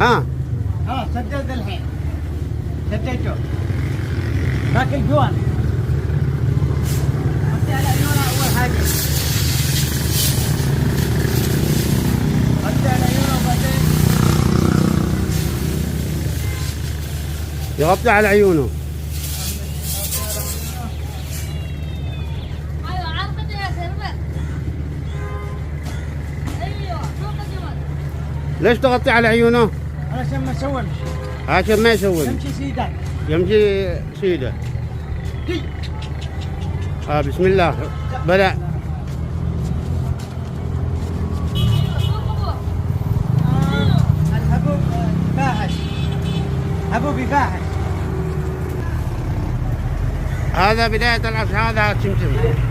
ها خلاص سدد الحين. سددته. باقي الجوانب. حطي على عيونه أول حاجة. حطي على عيونه وبعدين يغطي على عيونه. ايوه عرقته يا سربة. ايوه فوق الجمل. ليش تغطي على عيونه؟ علشان ما يسومش. عشان ما يسوي. يمشي سيدان. يمشي سيده. دي. بسم الله. بدأ. الحبوب فاحش. حبوبي فاحش. هذا بداية العصر، هذا سمسم.